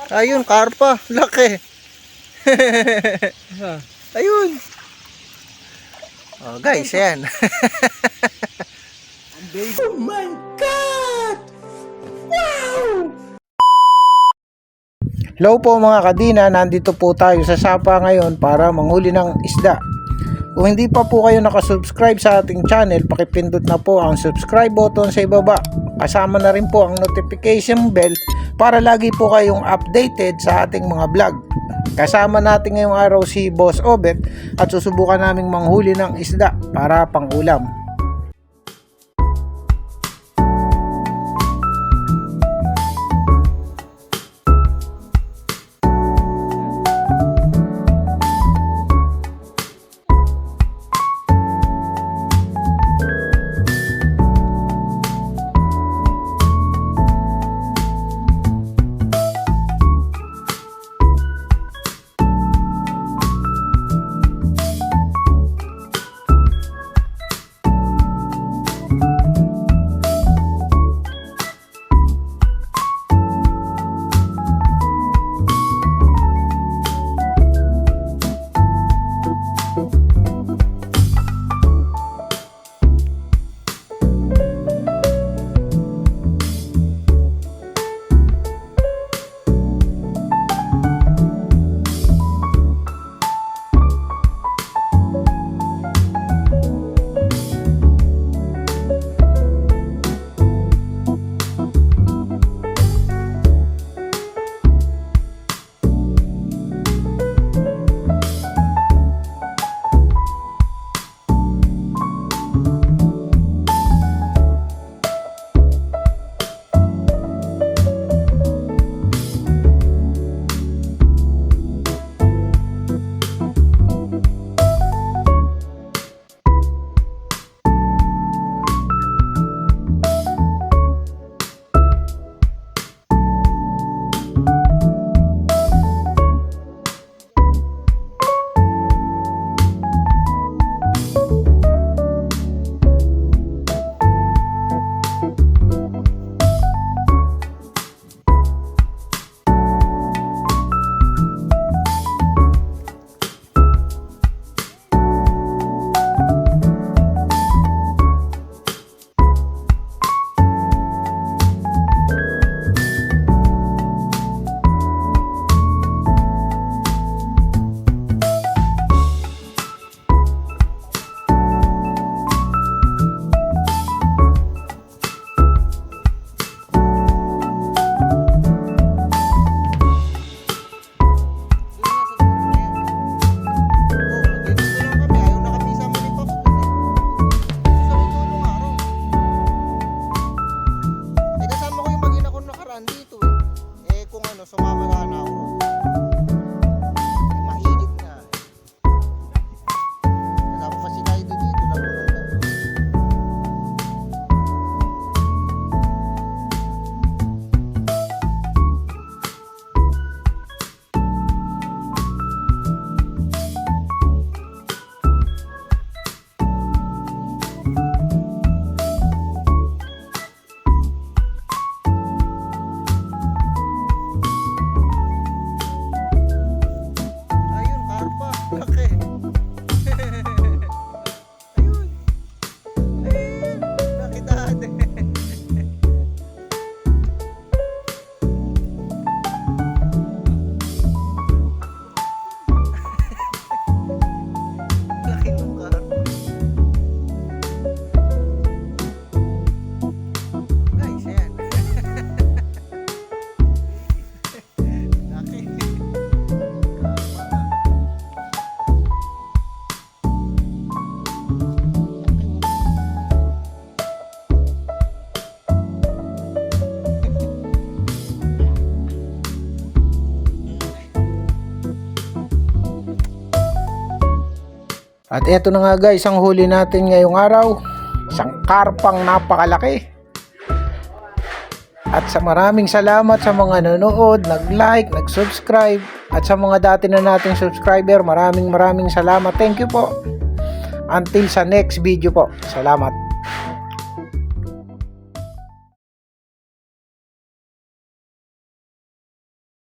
Ayun, karpa. Laki. Ayun. Oh, guys, ayan. Oh my God! Wow! Hello po mga kadina, nandito po tayo sa Sapa ngayon para manghuli ng isda. Kung hindi pa po kayo nakasubscribe sa ating channel, pakipindot na po ang subscribe button sa ibaba. Kasama na rin po ang notification bell para lagi po kayong updated sa ating mga vlog. Kasama natin ngayong araw si Boss Obet at susubukan naming manghuli ng isda para pang ulam. At eto na nga guys, ang huli natin ngayong araw, isang karpang napakalaki. At sa maraming salamat sa mga nanonood, nag-like, nag-subscribe, at sa mga dati na nating subscriber, maraming salamat. Thank you po. Until sa next video po. Salamat.